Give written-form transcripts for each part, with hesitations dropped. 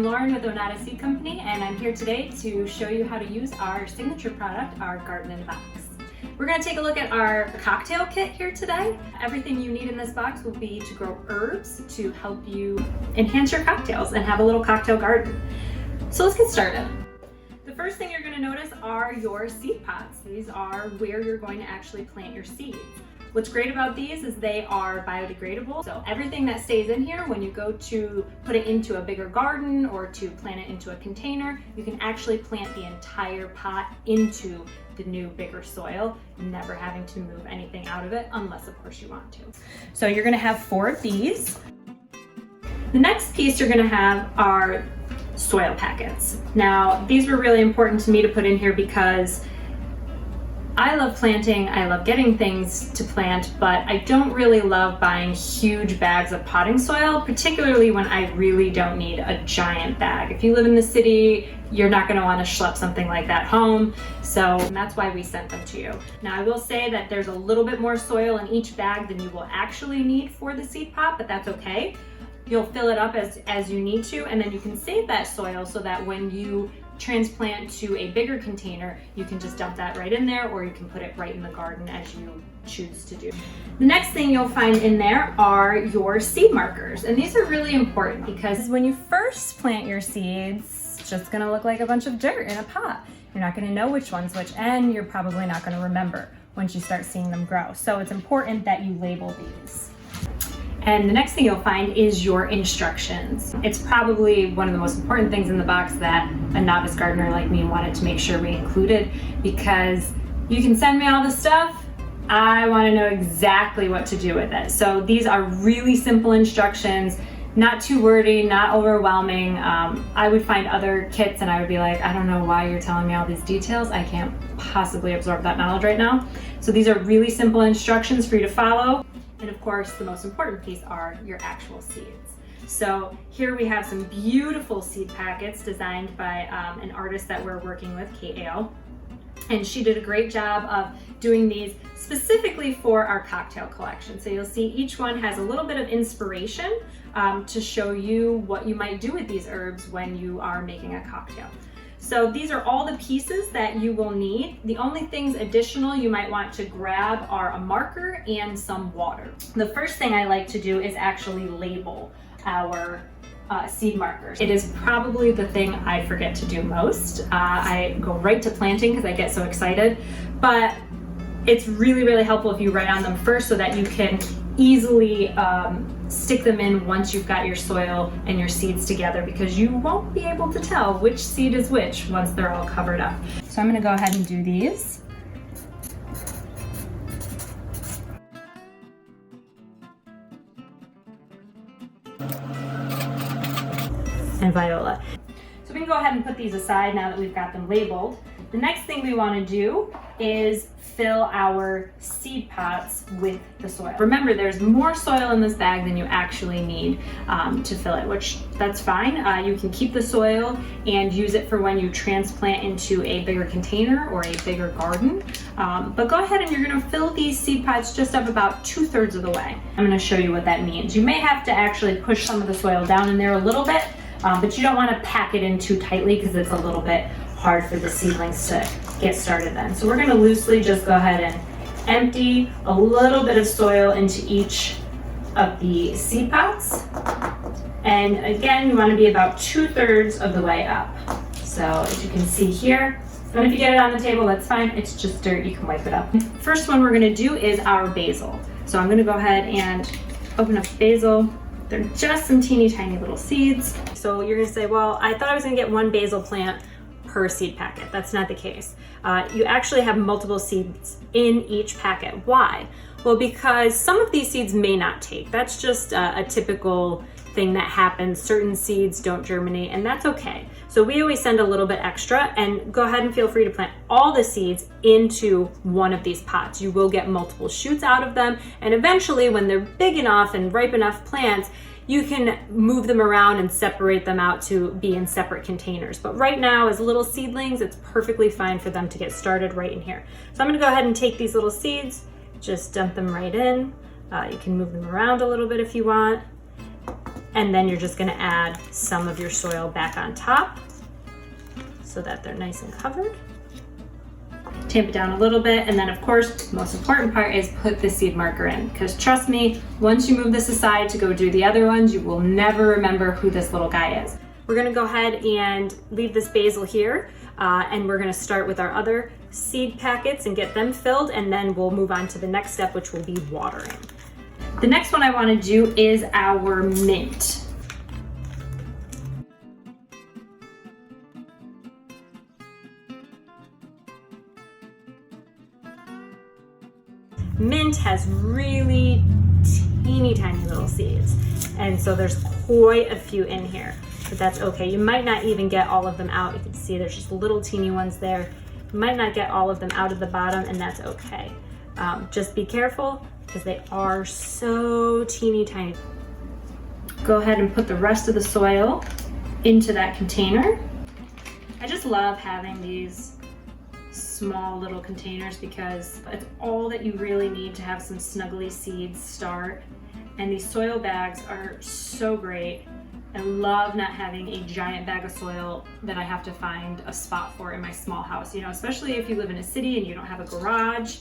Lauren with Onatah Seed Company, and I'm here today to show you how to use our signature product, our Garden in a Box. We're going to take a look at our cocktail kit here today. Everything you need in this box will be to grow herbs to help you enhance your cocktails and have a little cocktail garden. So let's get started. The first thing you're going to notice are your seed pots. These are where you're going to actually plant your seeds. What's great about these is they are biodegradable. So everything that stays in here, when you go to put it into a bigger garden or to plant it into a container, you can actually plant the entire pot into the new bigger soil, never having to move anything out of it, unless of course you want to. So you're gonna have 4 of these. The next piece you're gonna have are soil packets. Now, these were really important to me to put in here because I love planting, I love getting things to plant, but I don't really love buying huge bags of potting soil, particularly when I really don't need a giant bag. If you live in the city, you're not going to want to schlep something like that home, so that's why we sent them to you. Now, I will say that there's a little bit more soil in each bag than you will actually need for the seed pot, but that's okay. You'll fill it up as you need to, and then you can save that soil so that when you transplant to a bigger container, you can just dump that right in there, or you can put it right in the garden as you choose to do. The next thing you'll find in there are your seed markers, and these are really important because when you first plant your seeds, it's just gonna look like a bunch of dirt in a pot. You're not gonna know which one's which, and you're probably not gonna remember once you start seeing them grow. So it's important that you label these. And the next thing you'll find is your instructions. It's probably one of the most important things in the box that a novice gardener like me wanted to make sure we included, because you can send me all the stuff, I want to know exactly what to do with it. So these are really simple instructions, not too wordy, not overwhelming. I would find other kits and I would be like, I don't know why you're telling me all these details. I can't possibly absorb that knowledge right now. So these are really simple instructions for you to follow. And of course, the most important piece are your actual seeds. So here we have some beautiful seed packets designed by an artist that we're working with, Kate Ale. And she did a great job of doing these specifically for our cocktail collection. So you'll see each one has a little bit of inspiration to show you what you might do with these herbs when you are making a cocktail. So these are all the pieces that you will need. The only things additional you might want to grab are a marker and some water. The first thing I like to do is actually label our seed markers. It is probably the thing I forget to do most. I go right to planting because I get so excited, but it's really, really helpful if you write on them first so that you can easily stick them in once you've got your soil and your seeds together, because you won't be able to tell which seed is which once they're all covered up. So I'm going to go ahead and do these. And viola. So we can go ahead and put these aside now that we've got them labeled. The next thing we want to do is fill our seed pots with the soil. Remember, there's more soil in this bag than you actually need to fill it, which that's fine. You can keep the soil and use it for when you transplant into a bigger container or a bigger garden. But go ahead and you're going to fill these seed pots just up about 2/3 of the way. I'm going to show you what that means. You may have to actually push some of the soil down in there a little bit, but you don't want to pack it in too tightly because it's a little bit hard for the seedlings to get started then. So we're going to loosely just go ahead and empty a little bit of soil into each of the seed pots. And again, you want to be about 2/3 of the way up. So as you can see here, and if you get it on the table, that's fine. It's just dirt, you can wipe it up. First one we're going to do is our basil. So I'm going to go ahead and open up basil. They're just some teeny tiny little seeds. So you're going to say, well, I thought I was going to get 1 basil plant per seed packet. That's not the case. You actually have multiple seeds in each packet. Why? Well, because some of these seeds may not take. That's just a typical thing that happens. Certain seeds don't germinate, and that's okay. So we always send a little bit extra, and go ahead and feel free to plant all the seeds into one of these pots. You will get multiple shoots out of them, and eventually when they're big enough and ripe enough plants, you can move them around and separate them out to be in separate containers. But right now, as little seedlings, it's perfectly fine for them to get started right in here. So I'm gonna go ahead and take these little seeds, just dump them right in. You can move them around a little bit if you want. And then you're just gonna add some of your soil back on top so that they're nice and covered. Tamp it down a little bit, and then of course, the most important part is put the seed marker in, because trust me, once you move this aside to go do the other ones, you will never remember who this little guy is. We're gonna go ahead and leave this basil here, and we're gonna start with our other seed packets and get them filled, and then we'll move on to the next step, which will be watering. The next one I wanna do is our mint. Mint has really teeny tiny little seeds, and so there's quite a few in here, but that's okay. You might not even get all of them out. You can see there's just little teeny ones there. You might not get all of them out of the bottom, and that's okay. Just be careful because they are so teeny tiny. Go ahead and put the rest of the soil into that container. I just love having these small little containers because it's all that you really need to have some snuggly seeds start. And these soil bags are so great. I love not having a giant bag of soil that I have to find a spot for in my small house. You know, especially if you live in a city and you don't have a garage,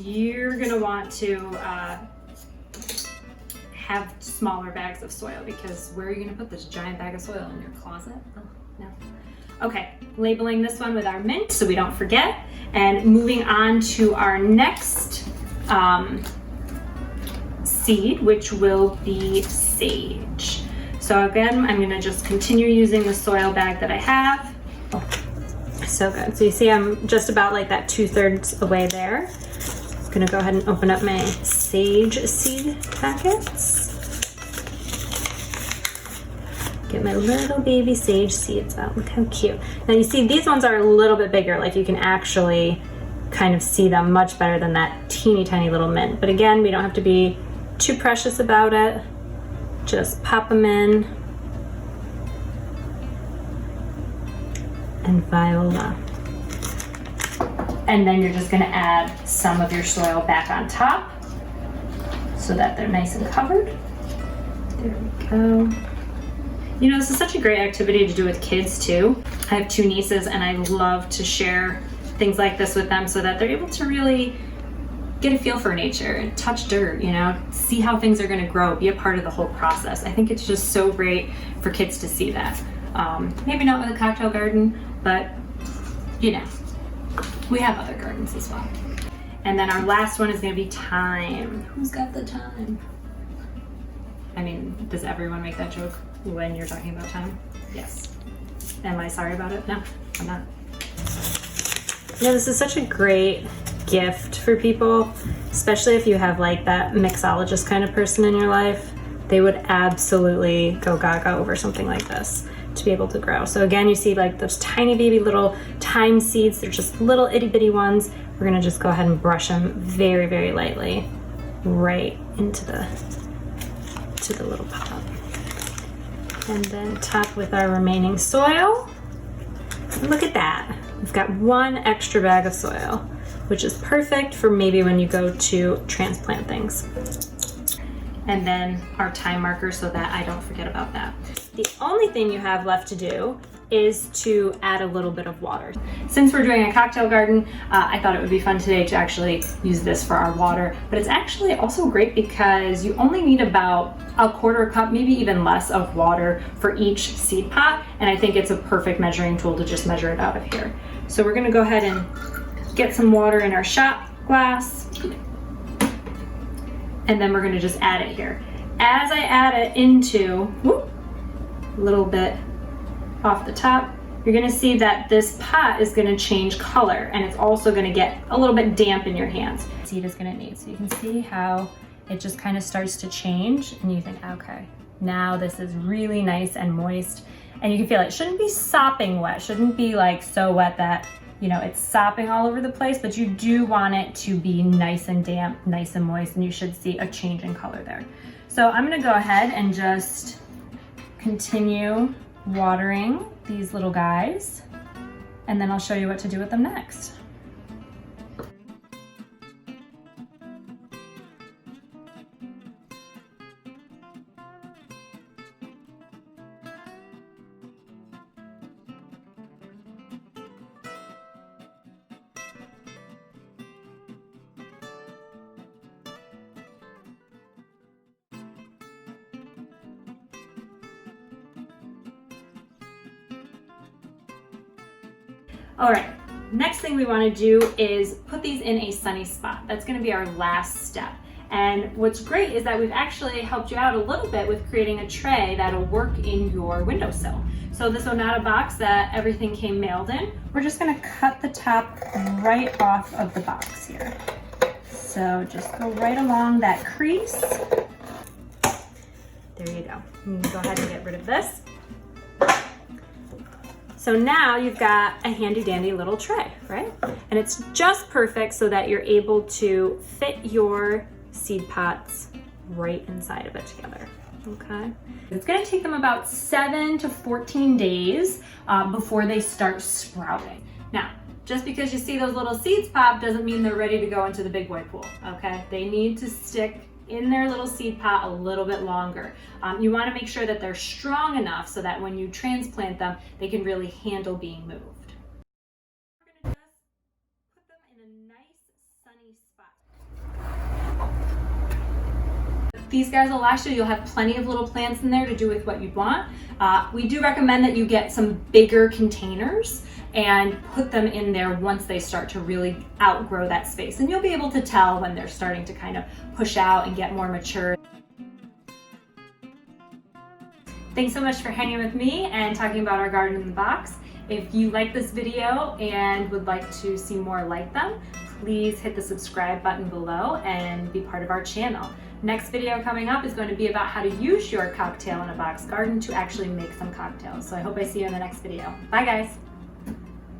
you're gonna want to have smaller bags of soil, because where are you gonna put this giant bag of soil? In your closet? Oh, no. Okay, labeling this one with our mint so we don't forget, and moving on to our next seed, which will be sage. So again, I'm gonna just continue using the soil bag that I have. So good. So you see I'm just about like that 2/3 away there. I'm gonna go ahead and open up my sage seed packets. Get my little baby sage seeds out. Look how cute. Now you see these ones are a little bit bigger, like you can actually kind of see them much better than that teeny tiny little mint. But again, we don't have to be too precious about it. Just pop them in. And voila. And then you're just gonna add some of your soil back on top so that they're nice and covered. There we go. You know, this is such a great activity to do with kids too. I have 2 nieces and I love to share things like this with them so that they're able to really get a feel for nature and touch dirt, you know, see how things are gonna grow, be a part of the whole process. I think it's just so great for kids to see that. Maybe not with a cocktail garden, but you know, we have other gardens as well. And then our last one is gonna be thyme. Who's got the thyme? I mean, does everyone make that joke when you're talking about thyme? Yes. Am I sorry about it? No, I'm not. You know, this is such a great gift for people, especially if you have like that mixologist kind of person in your life. They would absolutely go gaga over something like this to be able to grow. So again, you see like those tiny baby little thyme seeds. They're just little itty bitty ones. We're gonna just go ahead and brush them very, very lightly right into the little pot. And then top with our remaining soil. And look at that. We've got 1 extra bag of soil, which is perfect for maybe when you go to transplant things. And then our time marker so that I don't forget about that. The only thing you have left to do is to add a little bit of water. Since we're doing a cocktail garden, I thought it would be fun today to actually use this for our water, but it's actually also great because you only need about a 1/4 cup, maybe even less of water for each seed pot, and I think it's a perfect measuring tool to just measure it out of here. So we're gonna go ahead and get some water in our shot glass, and then we're gonna just add it here. As I add it into, a little bit off the top, you're gonna see that this pot is gonna change color, and it's also gonna get a little bit damp in your hands. Seed is gonna need, so you can see how it just kind of starts to change, and you think, okay, now this is really nice and moist, and you can feel it shouldn't be sopping wet, shouldn't be like so wet that, you know, it's sopping all over the place, but you do want it to be nice and damp, nice and moist, and you should see a change in color there. So I'm gonna go ahead and just continue watering these little guys, and then I'll show you what to do with them next. All right, next thing we want to do is put these in a sunny spot. That's going to be our last step. And what's great is that we've actually helped you out a little bit with creating a tray that'll work in your windowsill. So this Onatah box that everything came mailed in, we're just going to cut the top right off of the box here. So just go right along that crease. There you go. You can go ahead and get rid of this. So now you've got a handy dandy little tray, right? And it's just perfect so that you're able to fit your seed pots right inside of it together, okay? It's gonna take them about 7 to 14 days before they start sprouting. Now, just because you see those little seeds pop doesn't mean they're ready to go into the big boy pool, okay? They need to stick in their little seed pot a little bit longer. You wanna make sure that they're strong enough so that when you transplant them, they can really handle being moved. We're gonna just put them in a nice sunny spot. These guys will last you. You'll have plenty of little plants in there to do with what you want. We do recommend that you get some bigger containers and put them in there once they start to really outgrow that space. And you'll be able to tell when they're starting to kind of push out and get more mature. Thanks so much for hanging with me and talking about our garden in the box. If you like this video and would like to see more like them, please hit the subscribe button below and be part of our channel. Next video coming up is going to be about how to use your cocktail in a box garden to actually make some cocktails. So I hope I see you in the next video. Bye guys.